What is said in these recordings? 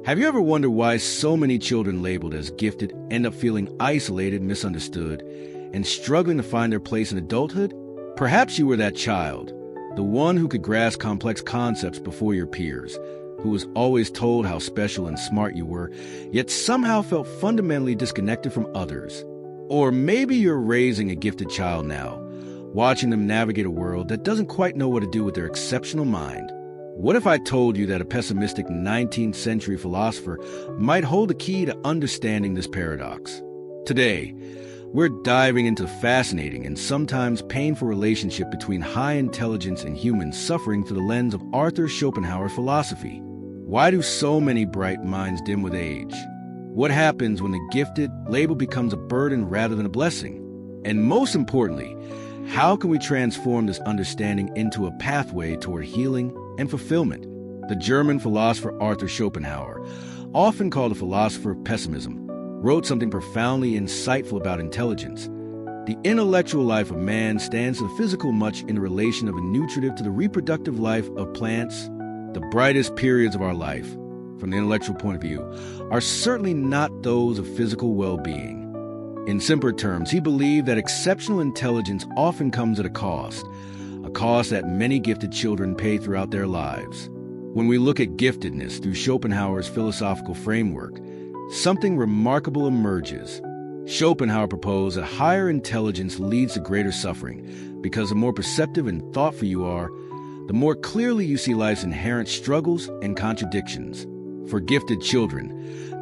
Have you ever wondered why so many children labeled as gifted end up feeling isolated, misunderstood, and struggling to find their place in adulthood? Perhaps you were that child, the one who could grasp complex concepts before your peers, who was always told how special and smart you were, yet somehow felt fundamentally disconnected from others. Or maybe you're raising a gifted child now, watching them navigate a world that doesn't quite know what to do with their exceptional mind. What if I told you that a pessimistic 19th century philosopher might hold the key to understanding this paradox? Today, we're diving into the fascinating and sometimes painful relationship between high intelligence and humans suffering through the lens of Arthur Schopenhauer's philosophy. Why do so many bright minds dim with age? What happens when the gifted label becomes a burden rather than a blessing? And most importantly, how can we transform this understanding into a pathway toward healing and fulfillment? The German philosopher Arthur Schopenhauer, often called a philosopher of pessimism, wrote something profoundly insightful about intelligence. The intellectual life of man stands to the physical much in the relation of a nutritive to the reproductive life of plants. The brightest periods of our life, from the intellectual point of view, are certainly not those of physical well-being. In simpler terms, he believed that exceptional intelligence often comes at a cost that many gifted children pay throughout their lives. When we look at giftedness through Schopenhauer's philosophical framework, something remarkable emerges. Schopenhauer proposed that higher intelligence leads to greater suffering, because the more perceptive and thoughtful you are, the more clearly you see life's inherent struggles and contradictions. For gifted children,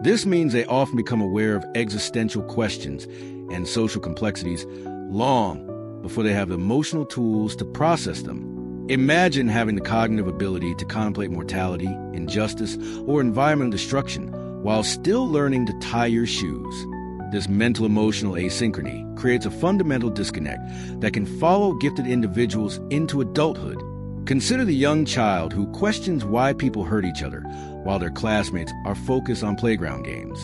this means they often become aware of existential questions and social complexities long before they have the emotional tools to process them. Imagine having the cognitive ability to contemplate mortality, injustice, or environmental destruction while still learning to tie your shoes. This mental-emotional asynchrony creates a fundamental disconnect that can follow gifted individuals into adulthood. Consider the young child who questions why people hurt each other while their classmates are focused on playground games.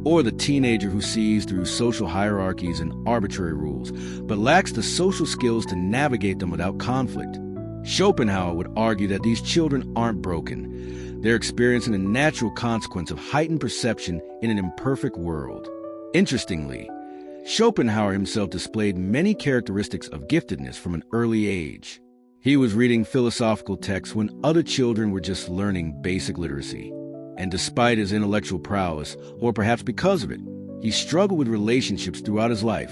Or the teenager who sees through social hierarchies and arbitrary rules, but lacks the social skills to navigate them without conflict. Schopenhauer would argue that these children aren't broken. They're experiencing a natural consequence of heightened perception in an imperfect world. Interestingly, Schopenhauer himself displayed many characteristics of giftedness from an early age. He was reading philosophical texts when other children were just learning basic literacy. And despite his intellectual prowess, or perhaps because of it, he struggled with relationships throughout his life,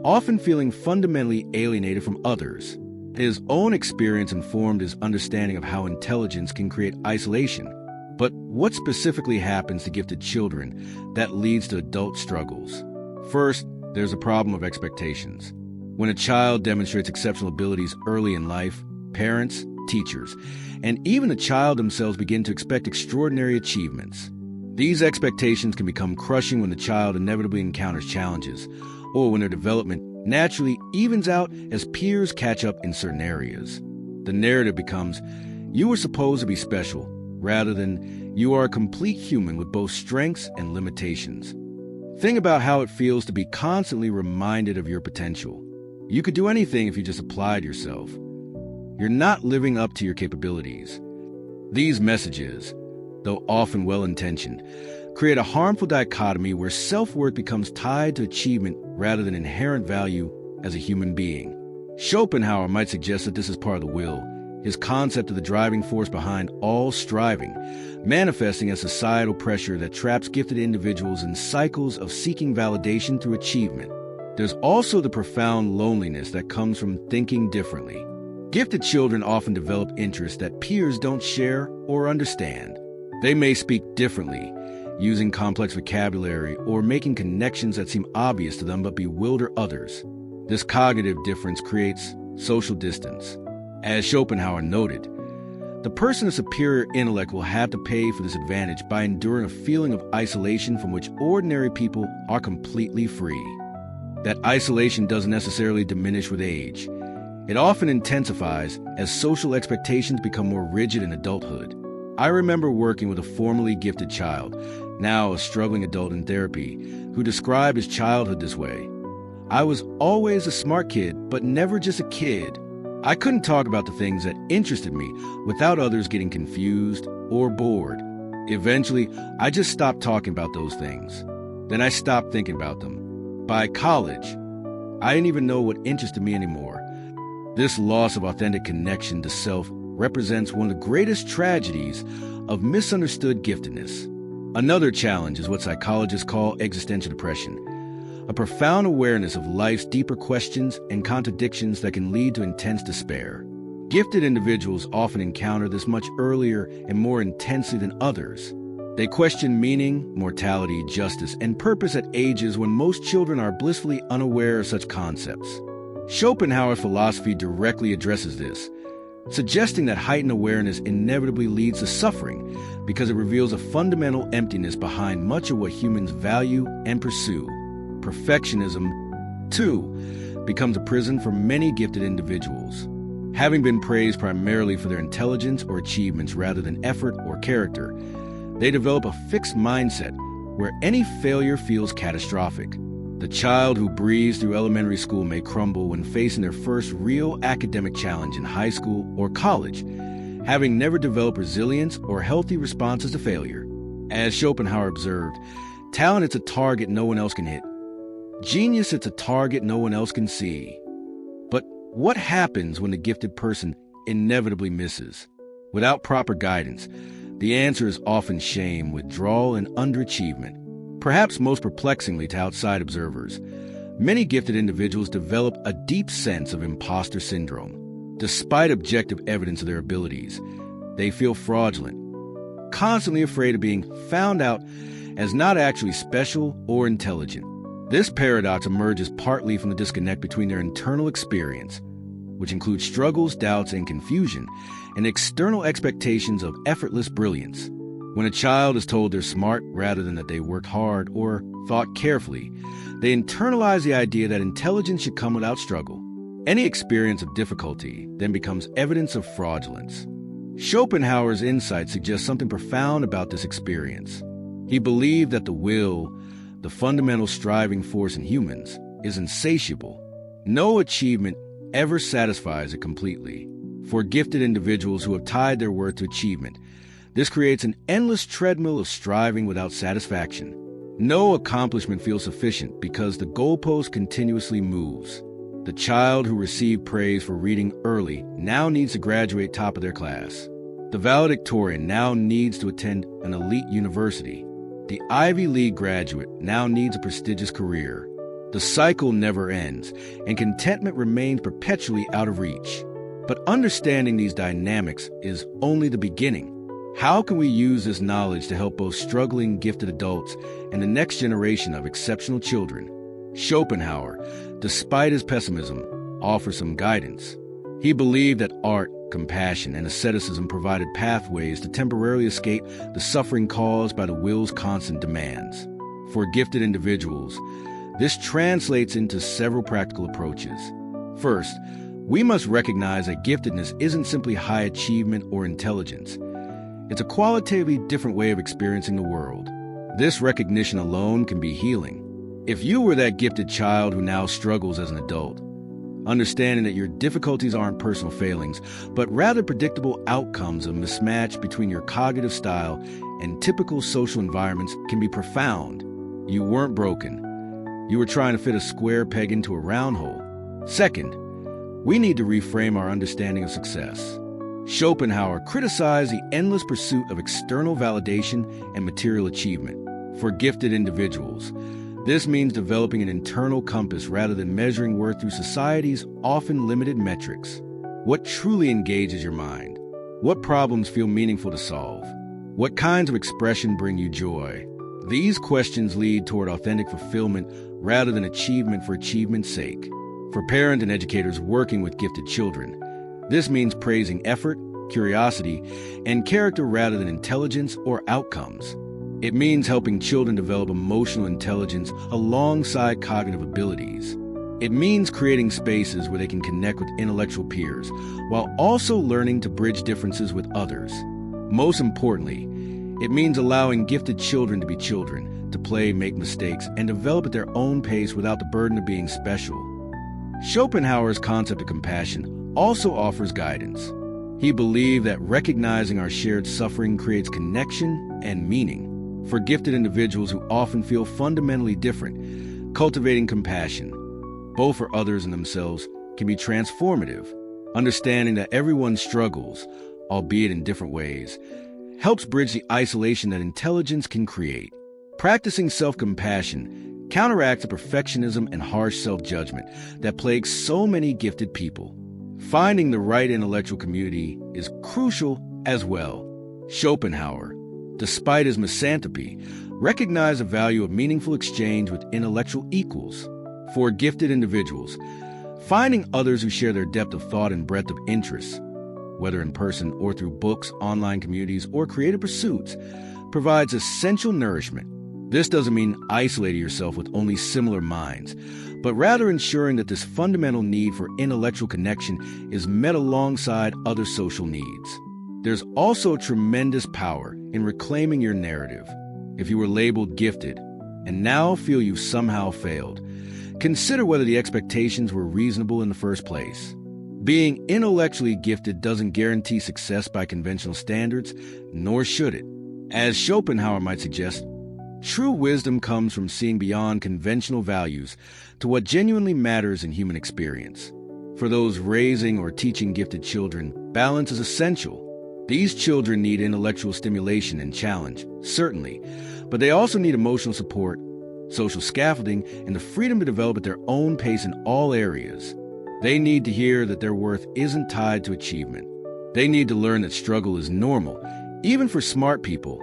often feeling fundamentally alienated from others. His own experience informed his understanding of how intelligence can create isolation. But what specifically happens to gifted children that leads to adult struggles? First, there's a problem of expectations. When a child demonstrates exceptional abilities early in life, parents, teachers, and even the child themselves begin to expect extraordinary achievements. These expectations can become crushing when the child inevitably encounters challenges, or when their development naturally evens out as peers catch up in certain areas. The narrative becomes, you were supposed to be special, rather than you are a complete human with both strengths and limitations. Think about how it feels to be constantly reminded of your potential. You could do anything if you just applied yourself. You're not living up to your capabilities. These messages, though often well-intentioned, create a harmful dichotomy where self-worth becomes tied to achievement rather than inherent value as a human being. Schopenhauer might suggest that this is part of the will, his concept of the driving force behind all striving, manifesting as societal pressure that traps gifted individuals in cycles of seeking validation through achievement. There's also the profound loneliness that comes from thinking differently. Gifted children often develop interests that peers don't share or understand. They may speak differently, using complex vocabulary or making connections that seem obvious to them but bewilder others. This cognitive difference creates social distance. As Schopenhauer noted, the person of superior intellect will have to pay for this advantage by enduring a feeling of isolation from which ordinary people are completely free. That isolation doesn't necessarily diminish with age. It often intensifies as social expectations become more rigid in adulthood. I remember working with a formerly gifted child, now a struggling adult in therapy, who described his childhood this way. I was always a smart kid, but never just a kid. I couldn't talk about the things that interested me without others getting confused or bored. Eventually, I just stopped talking about those things. Then I stopped thinking about them. By college, I didn't even know what interested me anymore. This loss of authentic connection to self represents one of the greatest tragedies of misunderstood giftedness. Another challenge is what psychologists call existential depression, a profound awareness of life's deeper questions and contradictions that can lead to intense despair. Gifted individuals often encounter this much earlier and more intensely than others. They question meaning, mortality, justice, and purpose at ages when most children are blissfully unaware of such concepts. Schopenhauer's philosophy directly addresses this, suggesting that heightened awareness inevitably leads to suffering because it reveals a fundamental emptiness behind much of what humans value and pursue. Perfectionism, too, becomes a prison for many gifted individuals. Having been praised primarily for their intelligence or achievements rather than effort or character, they develop a fixed mindset where any failure feels catastrophic. The child who breezes through elementary school may crumble when facing their first real academic challenge in high school or college, having never developed resilience or healthy responses to failure. As Schopenhauer observed, talent is a target no one else can hit. Genius is a target no one else can see. But what happens when the gifted person inevitably misses? Without proper guidance, the answer is often shame, withdrawal, and underachievement. Perhaps most perplexingly to outside observers, many gifted individuals develop a deep sense of imposter syndrome. Despite objective evidence of their abilities, they feel fraudulent, constantly afraid of being found out as not actually special or intelligent. This paradox emerges partly from the disconnect between their internal experience, which includes struggles, doubts, and confusion, and external expectations of effortless brilliance. When a child is told they're smart rather than that they worked hard or thought carefully, they internalize the idea that intelligence should come without struggle. Any experience of difficulty then becomes evidence of fraudulence. Schopenhauer's insight suggests something profound about this experience. He believed that the will, the fundamental striving force in humans, is insatiable. No achievement ever satisfies it completely. For gifted individuals who have tied their worth to achievement, this creates an endless treadmill of striving without satisfaction. No accomplishment feels sufficient because the goalpost continuously moves. The child who received praise for reading early now needs to graduate top of their class. The valedictorian now needs to attend an elite university. The Ivy League graduate now needs a prestigious career. The cycle never ends, and contentment remains perpetually out of reach. But understanding these dynamics is only the beginning. How can we use this knowledge to help both struggling, gifted adults and the next generation of exceptional children? Schopenhauer, despite his pessimism, offers some guidance. He believed that art, compassion, and asceticism provided pathways to temporarily escape the suffering caused by the will's constant demands. For gifted individuals, this translates into several practical approaches. First, we must recognize that giftedness isn't simply high achievement or intelligence. It's a qualitatively different way of experiencing the world. This recognition alone can be healing. If you were that gifted child who now struggles as an adult, understanding that your difficulties aren't personal failings, but rather predictable outcomes of mismatch between your cognitive style and typical social environments can be profound. You weren't broken. You were trying to fit a square peg into a round hole. Second, we need to reframe our understanding of success. Schopenhauer criticized the endless pursuit of external validation and material achievement. For gifted individuals, this means developing an internal compass rather than measuring worth through society's often limited metrics. What truly engages your mind? What problems feel meaningful to solve? What kinds of expression bring you joy? These questions lead toward authentic fulfillment rather than achievement for achievement's sake. For parents and educators working with gifted children, this means praising effort, curiosity, and character rather than intelligence or outcomes. It means helping children develop emotional intelligence alongside cognitive abilities. It means creating spaces where they can connect with intellectual peers, while also learning to bridge differences with others. Most importantly, it means allowing gifted children to be children, to play, make mistakes, and develop at their own pace without the burden of being special. Schopenhauer's concept of compassion also offers guidance. He believed that recognizing our shared suffering creates connection and meaning. For gifted individuals who often feel fundamentally different, cultivating compassion, both for others and themselves, can be transformative. Understanding that everyone struggles, albeit in different ways, helps bridge the isolation that intelligence can create. Practicing self-compassion counteracts the perfectionism and harsh self-judgment that plagues so many gifted people. Finding the right intellectual community is crucial as well. Schopenhauer, despite his misanthropy, recognized the value of meaningful exchange with intellectual equals. For gifted individuals, finding others who share their depth of thought and breadth of interests, whether in person or through books, online communities, or creative pursuits, provides essential nourishment. This doesn't mean isolating yourself with only similar minds, but rather ensuring that this fundamental need for intellectual connection is met alongside other social needs. There's also tremendous power in reclaiming your narrative. If you were labeled gifted and now feel you've somehow failed, consider whether the expectations were reasonable in the first place. Being intellectually gifted doesn't guarantee success by conventional standards, nor should it. As Schopenhauer might suggest, true wisdom comes from seeing beyond conventional values to what genuinely matters in human experience. For those raising or teaching gifted children, balance is essential. These children need intellectual stimulation and challenge, certainly, but they also need emotional support, social scaffolding, and the freedom to develop at their own pace in all areas. They need to hear that their worth isn't tied to achievement. They need to learn that struggle is normal, even for smart people,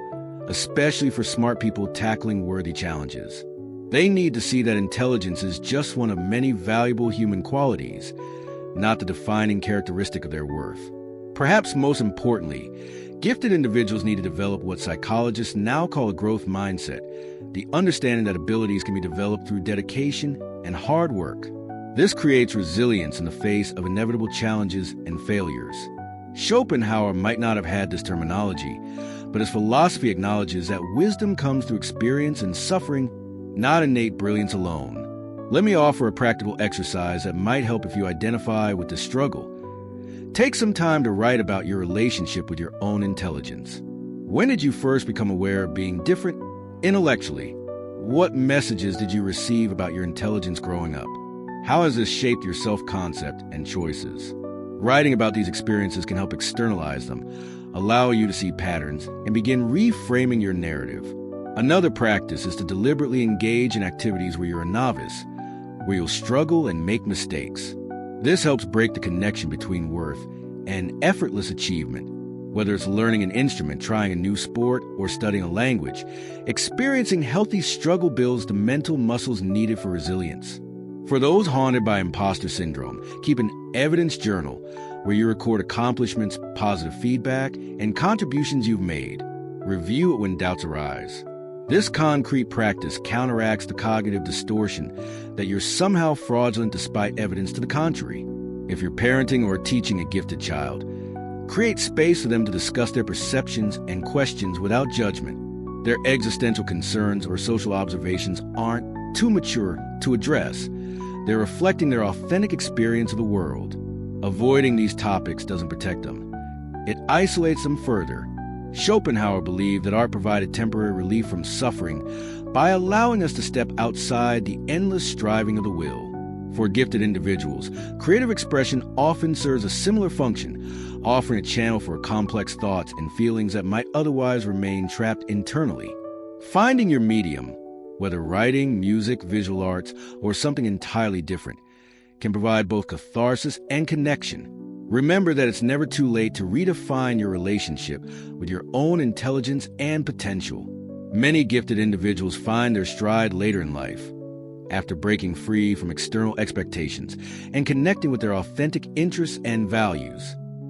especially for smart people tackling worthy challenges. They need to see that intelligence is just one of many valuable human qualities, not the defining characteristic of their worth. Perhaps most importantly, gifted individuals need to develop what psychologists now call a growth mindset, the understanding that abilities can be developed through dedication and hard work. This creates resilience in the face of inevitable challenges and failures. Schopenhauer might not have had this terminology, but his philosophy acknowledges that wisdom comes through experience and suffering, not innate brilliance alone. Let me offer a practical exercise that might help if you identify with this struggle. Take some time to write about your relationship with your own intelligence. When did you first become aware of being different intellectually? What messages did you receive about your intelligence growing up? How has this shaped your self-concept and choices? Writing about these experiences can help externalize them, allow you to see patterns, and begin reframing your narrative. Another practice is to deliberately engage in activities where you're a novice, where you'll struggle and make mistakes. This helps break the connection between worth and effortless achievement. Whether it's learning an instrument, trying a new sport, or studying a language, experiencing healthy struggle builds the mental muscles needed for resilience. For those haunted by imposter syndrome, keep an evidence journal where you record accomplishments, positive feedback, and contributions you've made. Review it when doubts arise. This concrete practice counteracts the cognitive distortion that you're somehow fraudulent despite evidence to the contrary. If you're parenting or teaching a gifted child, create space for them to discuss their perceptions and questions without judgment. Their existential concerns or social observations aren't too mature to address. They're reflecting their authentic experience of the world. Avoiding these topics doesn't protect them. It isolates them further. Schopenhauer believed that art provided temporary relief from suffering by allowing us to step outside the endless striving of the will. For gifted individuals, creative expression often serves a similar function, offering a channel for complex thoughts and feelings that might otherwise remain trapped internally. Finding your medium, whether writing, music, visual arts, or something entirely different, can provide both catharsis and connection. Remember that it's never too late to redefine your relationship with your own intelligence and potential. Many gifted individuals find their stride later in life, after breaking free from external expectations and connecting with their authentic interests and values.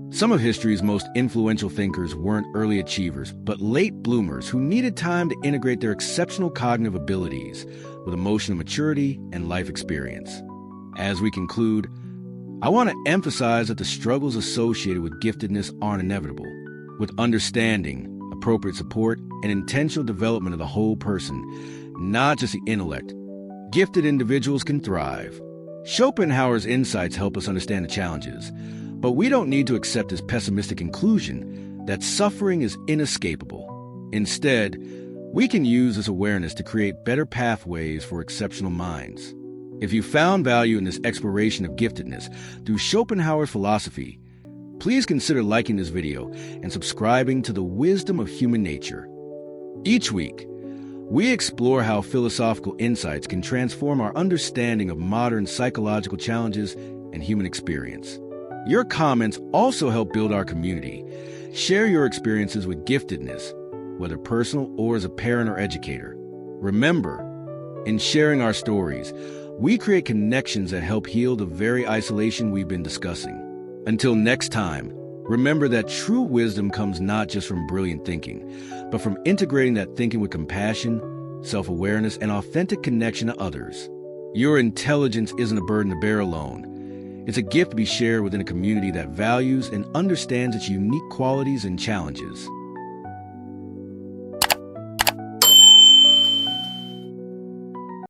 Some of history's most influential thinkers weren't early achievers, but late bloomers who needed time to integrate their exceptional cognitive abilities with emotional maturity and life experience. As we conclude, I want to emphasize that the struggles associated with giftedness aren't inevitable. With understanding, appropriate support, and intentional development of the whole person, not just the intellect, gifted individuals can thrive. Schopenhauer's insights help us understand the challenges, But we don't need to accept his pessimistic conclusion that suffering is inescapable. Instead, we can use this awareness to create better pathways for exceptional minds. If you found value in this exploration of giftedness through Schopenhauer's philosophy, please consider liking this video and subscribing to the Wisdom of Human Nature. Each week, we explore how philosophical insights can transform our understanding of modern psychological challenges and human experience. Your comments also help build our community. Share your experiences with giftedness, whether personal or as a parent or educator. Remember, in sharing our stories, we create connections that help heal the very isolation we've been discussing. Until next time, remember that true wisdom comes not just from brilliant thinking, but from integrating that thinking with compassion, self-awareness, and authentic connection to others. Your intelligence isn't a burden to bear alone. It's a gift to be shared within a community that values and understands its unique qualities and challenges.